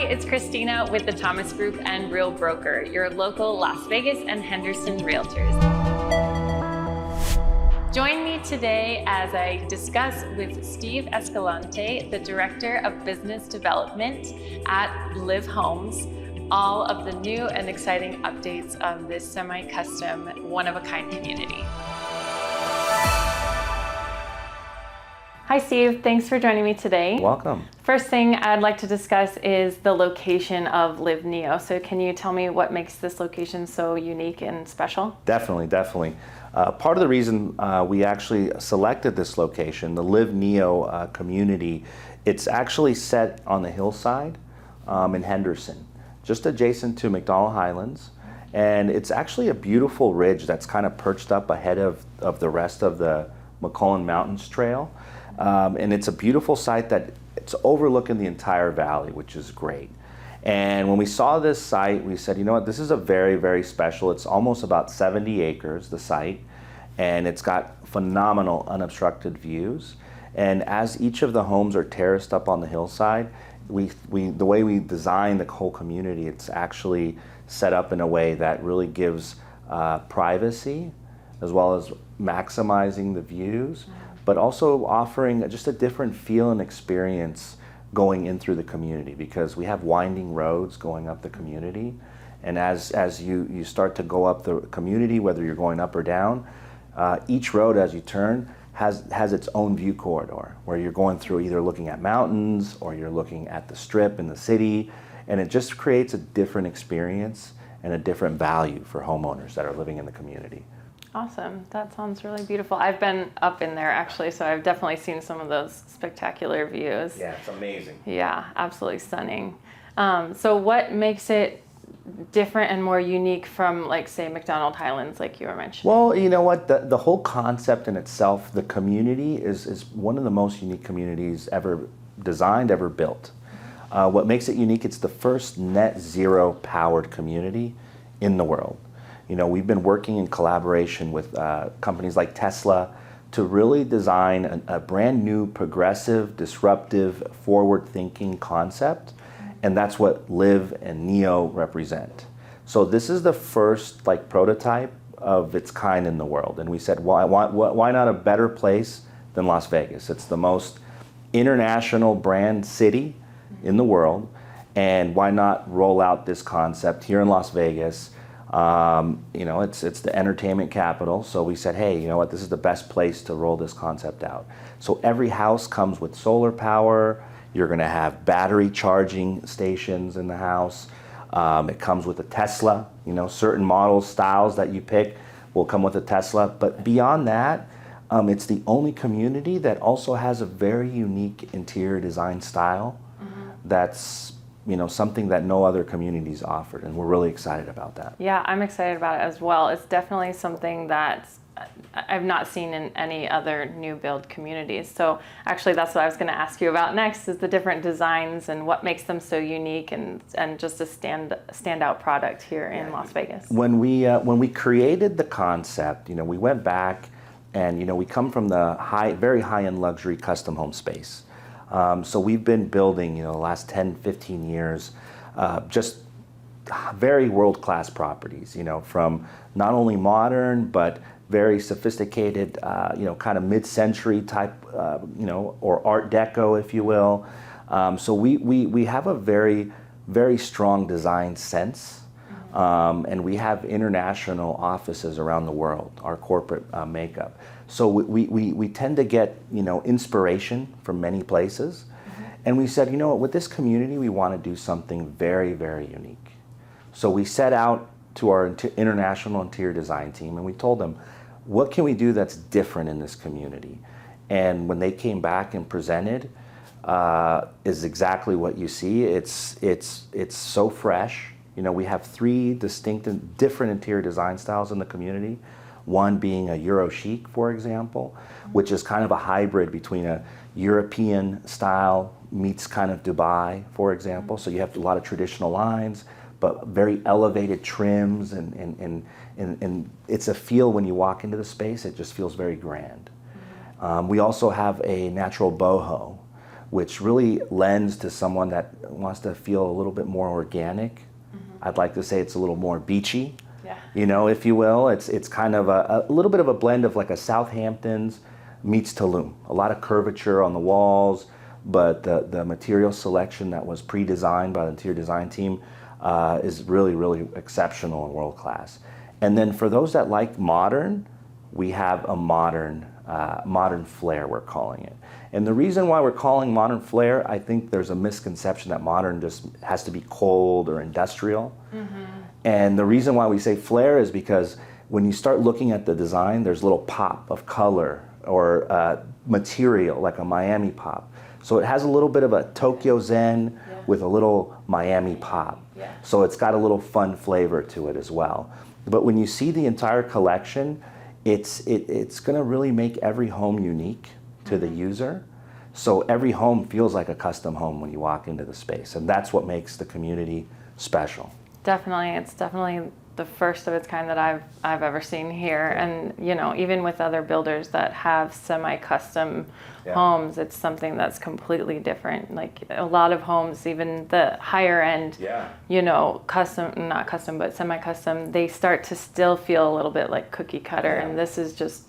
it's Christina with the Thomas Group and Real Broker, your local Las Vegas and Henderson realtors. Join me today as I discuss with Steve Escalante, the Director of Business Development at Livv Homes, all of the new and exciting updates of this semi-custom, one-of-a-kind community. Hi Steve, thanks for joining me today. Welcome. First thing I'd like to discuss is the location of Livv Neo. So can you tell me what makes this location so unique and special? Definitely. Part of the reason we actually selected this location, the Livv Neo community, it's actually set on the hillside in Henderson, just adjacent to Macdonald Highlands. And it's actually a beautiful ridge that's kind of perched up ahead of the rest of the McClellan Mountains Trail. And it's a beautiful site that it's overlooking the entire valley, which is great. And when we saw this site, we said, you know what, this is a very, very special. It's almost about 70 acres, the site, and it's got phenomenal unobstructed views. And as each of the homes are terraced up on the hillside, the way we design the whole community, it's actually set up in a way that really gives privacy, as well as maximizing the views, but also offering just a different feel and experience going in through the community, because we have winding roads going up the community. And as you start to go up the community, whether you're going up or down, each road as you turn has its own view corridor, where you're going through either looking at mountains or you're looking at the strip in the city. And it just creates a different experience and a different value for homeowners that are living in the community. Awesome. That sounds really beautiful. I've been up in there actually, so I've definitely seen some of those spectacular views. Yeah, it's amazing. Yeah, absolutely stunning. So what makes it different and more unique from, like, say, Macdonald Highlands, like you were mentioning? Well, you know what? The whole concept in itself, the community is one of the most unique communities ever designed, ever built. What makes it unique, it's the first net zero powered community in the world. You know, we've been working in collaboration with companies like Tesla to really design a brand new, progressive, disruptive, forward-thinking concept, and that's what Livv and Neo represent. So this is the first prototype of its kind in the world, and we said, why not a better place than Las Vegas? It's the most international brand city in the world, and why not roll out this concept here in Las Vegas? You know, it's the entertainment capital, so we said, hey, you know what, this is the best place to roll this concept out. So every house comes with solar power. You're going to have battery charging stations in the house. It comes with a Tesla. You know, certain models, styles that you pick will come with a Tesla. But beyond that, it's the only community that also has a very unique interior design style. That's, you know, something that no other communities offered, and we're really excited about that. Yeah, I'm excited about it as well. It's definitely something that I've not seen in any other new build communities. So actually that's what I was going to ask you about next, is the different designs and what makes them so unique and just a standout product here in Las Vegas. When we created the concept, you know, we went back and, you know, we come from the very high-end luxury custom home space. So we've been building, you know, the last 10, 15 years, just very world-class properties, you know, from not only modern, but very sophisticated, you know, kind of mid-century type, you know, or Art Deco, if you will. So we have a very, very strong design sense, and we have international offices around the world, our corporate makeup. So we tend to get, you know, inspiration from many places. And we said, you know what, with this community, we want to do something very, very unique. So we set out to our international interior design team and we told them, what can we do that's different in this community? And when they came back and presented, is exactly what you see. It's so fresh. You know, we have 3 distinct and different interior design styles in the community. One being a Euro chic, for example, which is kind of a hybrid between a European style meets kind of Dubai, for example. So you have a lot of traditional lines, but very elevated trims, and it's a feel when you walk into the space, it just feels very grand. We also have a natural boho, which really lends to someone that wants to feel a little bit more organic. I'd like to say it's a little more beachy, you know, if you will. It's kind of a little bit of a blend of like a Southampton's meets Tulum. A lot of curvature on the walls, but the material selection that was pre-designed by the interior design team is really, really exceptional and world class. And then for those that like modern, we have a modern flair, we're calling it. And the reason why we're calling modern flair, I think there's a misconception that modern just has to be cold or industrial. And the reason why we say flair is because when you start looking at the design, there's a little pop of color or material, like a Miami pop. So it has a little bit of a Tokyo Zen with a little Miami pop. So it's got a little fun flavor to it as well. But when you see the entire collection, it's going to really make every home unique to the user. So every home feels like a custom home when you walk into the space. And that's what makes the community special. Definitely. It's definitely the first of its kind that I've ever seen here. And, you know, even with other builders that have semi-custom homes, it's something that's completely different. Like a lot of homes, even the higher end, you know, not custom, but semi-custom, they start to still feel a little bit like cookie cutter. And this is just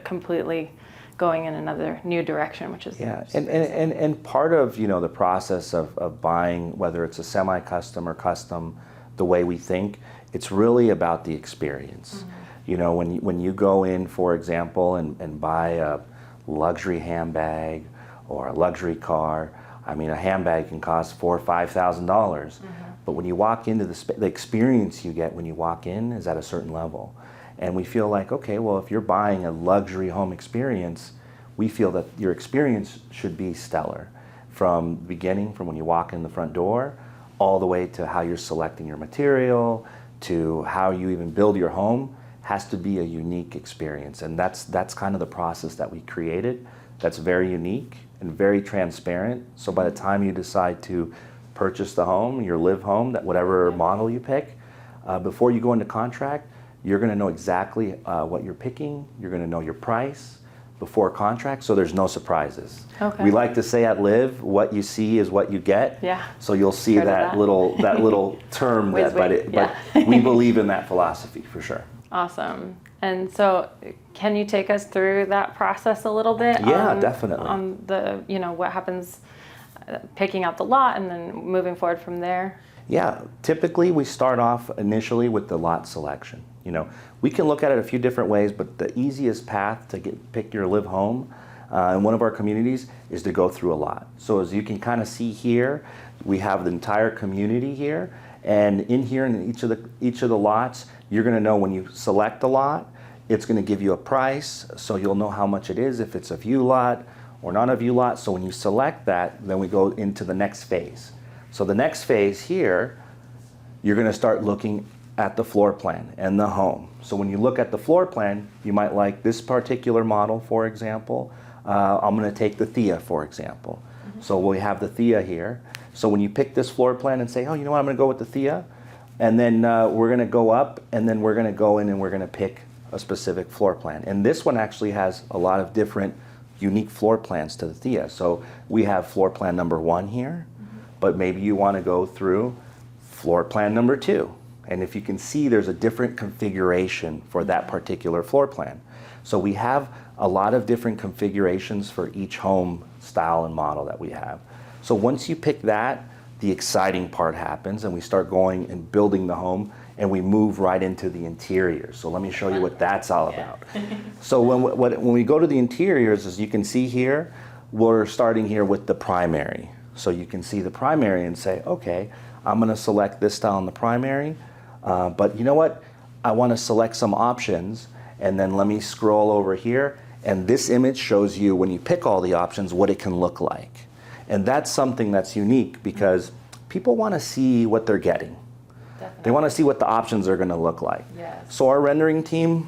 completely going in another new direction, which is and part of, you know, the process of buying, whether it's a semi-custom or custom, the way we think, it's really about the experience. You know, when you go in, for example, and buy a luxury handbag or a luxury car, I mean, a handbag can cost $4,000 or $5,000, but when you walk into the experience you get when you walk in is at a certain level. And we feel like, okay, well, if you're buying a luxury home experience, we feel that your experience should be stellar. From the beginning, from when you walk in the front door, all the way to how you're selecting your material, to how you even build your home, has to be a unique experience. And that's kind of the process that we created. That's very unique and very transparent. So by the time you decide to purchase the home, your Livv home, that whatever model you pick, before you go into contract, you're going to know exactly what you're picking. You're going to know your price before contract, so there's no surprises. We like to say at Livv, what you see is what you get. So you'll see that little term, but we believe in that philosophy for sure. Awesome. And so, can you take us through that process a little bit? Definitely. On the, you know, what happens, picking out the lot and then moving forward from there. Typically we start off initially with the lot selection. You know, we can look at it a few different ways, but the easiest path to pick your Livv home in one of our communities is to go through a lot. So as you can kind of see here, we have the entire community here, and in here in each of the lots, you're going to know when you select a lot, it's going to give you a price, so you'll know how much it is, if it's a view lot or not a view lot. So when you select that, then we go into the next phase. So the next phase here, you're going to start looking at the floor plan and the home. So when you look at the floor plan, you might like this particular model, for example. I'm going to take the Thea, for example. So we have the Thea here. So when you pick this floor plan and say, oh, you know what, I'm going to go with the Thea, and then we're going to go up, and then we're going to go in and we're going to pick a specific floor plan. And this one actually has a lot of different unique floor plans to the Thea. So we have floor plan number 1 here, but maybe you want to go through floor plan number 2. And if you can see, there's a different configuration for that particular floor plan. So we have a lot of different configurations for each home style and model that we have. So once you pick that, the exciting part happens, and we start going and building the home, and we move right into the interior. So let me show you what that's all about. So when we go to the interiors, as you can see here, we're starting here with the primary. So you can see the primary and say, okay, I'm going to select this style in the primary. But you know what? I want to select some options, and then let me scroll over here, and this image shows you, when you pick all the options, what it can look like. And that's something that's unique, because people want to see what they're getting. Definitely. They want to see what the options are going to look like. So our rendering team,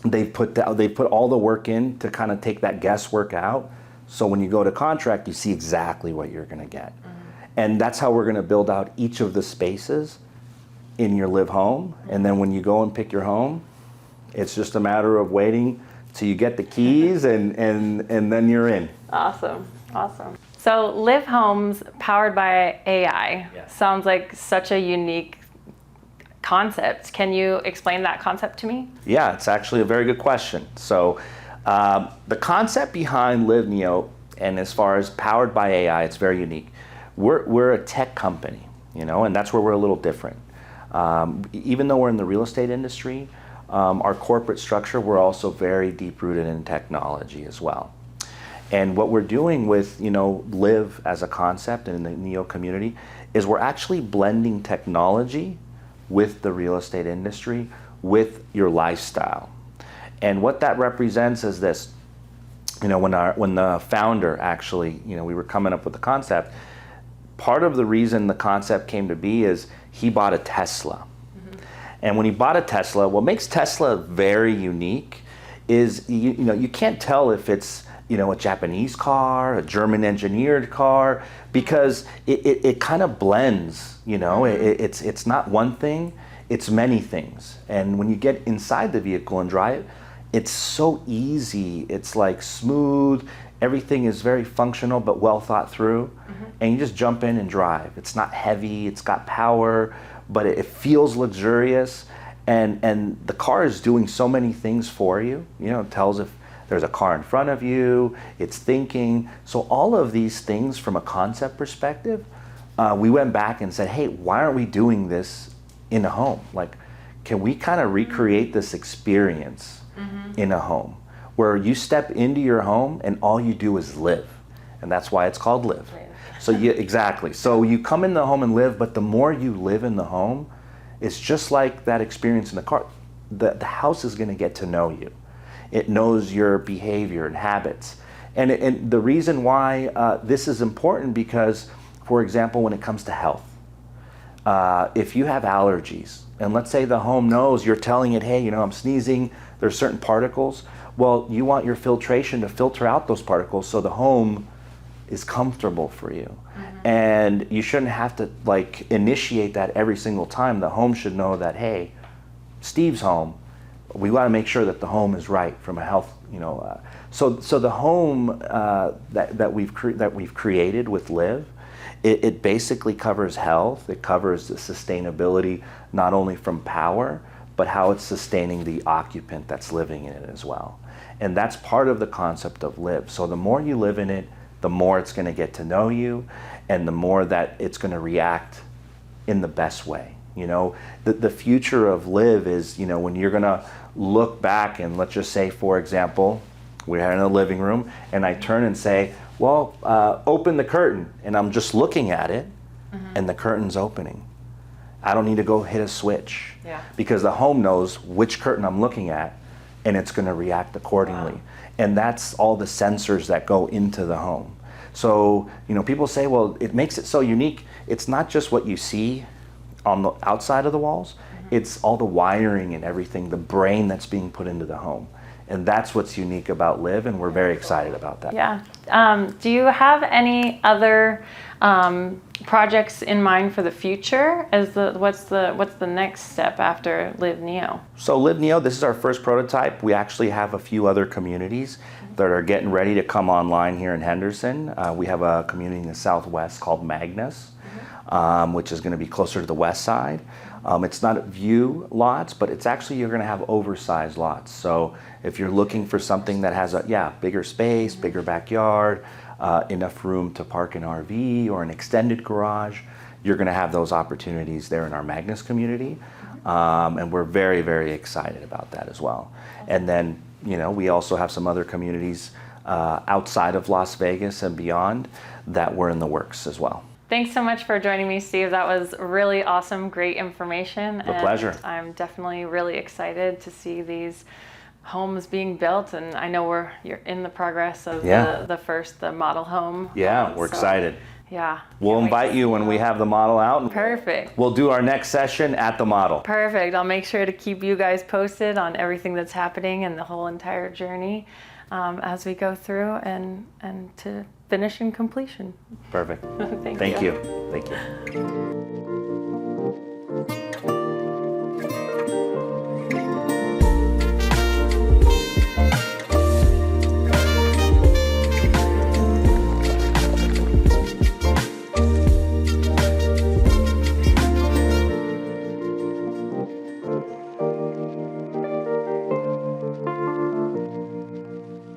they've put all the work in to kind of take that guesswork out. So when you go to contract, you see exactly what you're going to get. And that's how we're going to build out each of the spaces in your Livv home. And then when you go and pick your home, it's just a matter of waiting till you get the keys and then you're in. Awesome. So Livv Homes powered by AI Yes. sounds like such a unique concept. Can you explain that concept to me? Yeah, it's actually a very good question. So the concept behind Livv Neo, and as far as powered by AI, it's very unique. We're a tech company, you know, and that's where we're a little different. Even though we're in the real estate industry, our corporate structure, we're also very deep rooted in technology as well. And what we're doing with, you know, Livv as a concept and in the Neo community is we're actually blending technology with the real estate industry, with your lifestyle. And what that represents is this. You know, when the founder actually, you know, we were coming up with the concept, part of the reason the concept came to be is he bought a Tesla. And when he bought a Tesla, what makes Tesla very unique is, you know, you can't tell if it's, you know, a Japanese car, a German engineered car, because it kind of blends, you know, it's not one thing, it's many things. And when you get inside the vehicle and drive, it's so easy, it's like smooth, everything is very functional but well thought through, and you just jump in and drive. It's not heavy, it's got power, but it feels luxurious, and the car is doing so many things for you. You know, it tells if there's a car in front of you, it's thinking. So all of these things from a concept perspective, we went back and said, hey, why aren't we doing this in a home? Like, can we kind of recreate this experience in a home where you step into your home and all you do is live? And that's why it's called Livv. So exactly. So you come in the home and live, but the more you live in the home, it's just like that experience in the car. The house is going to get to know you. It knows your behavior and habits. And the reason why this is important because, for example, when it comes to health, if you have allergies, and let's say the home knows you're telling it, hey, you know, I'm sneezing, there's certain particles. Well, you want your filtration to filter out those particles so the home is comfortable for you. And you shouldn't have to like initiate that every single time. The home should know that, hey, Steve's home, we want to make sure that the home is right from a health, you know. So the home that we've created with Livv, it basically covers health. It covers the sustainability, not only from power, but how it's sustaining the occupant that's living in it as well. And that's part of the concept of Livv. So the more you live in it, the more it's going to get to know you, and the more that it's going to react in the best way. You know, the future of Livv is, you know, when you're going to look back and let's just say, for example, we're in a living room and I turn and say, well, open the curtain, and I'm just looking at it and the curtain's opening. I don't need to go hit a switch because the home knows which curtain I'm looking at and it's going to react accordingly. Wow. And that's all the sensors that go into the home. So, you know, people say, well, it makes it so unique. It's not just what you see on the outside of the walls, it's all the wiring and everything, the brain that's being put into the home. And that's what's unique about Livv, and we're very excited about that. Yeah. Do you have any other projects in mind for the future? What's the next step after Livv Neo? So Livv Neo, this is our first prototype. We actually have a few other communities that are getting ready to come online here in Henderson. We have a community in the southwest called Magnus, which is going to be closer to the west side. It's not view lots, but it's actually, you're going to have oversized lots. So if you're looking for something that has a bigger space, bigger backyard, enough room to park an RV or an extended garage, you're going to have those opportunities there in our Magnus community. And we're very, very excited about that as well. And then, you know, we also have some other communities outside of Las Vegas and beyond that we're in the works as well. Thanks so much for joining me, Steve. That was really awesome, great information. A pleasure. I'm definitely really excited to see these homes being built, and I know you're in the progress of the model home. Yeah, we're excited. Yeah. We'll invite you when we have the model out. Perfect. We'll do our next session at the model. Perfect. I'll make sure to keep you guys posted on everything that's happening and the whole entire journey as we go through and to finish and completion. Perfect. Thank you. Thank you.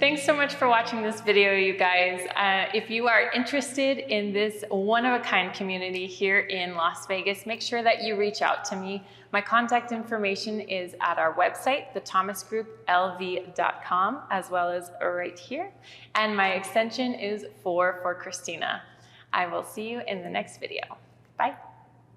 Thanks so much for watching this video, you guys. If you are interested in this one-of-a-kind community here in Las Vegas, make sure that you reach out to me. My contact information is at our website, thethomasgrouplv.com, as well as right here. And my extension is 4 for Christina. I will see you in the next video. Bye.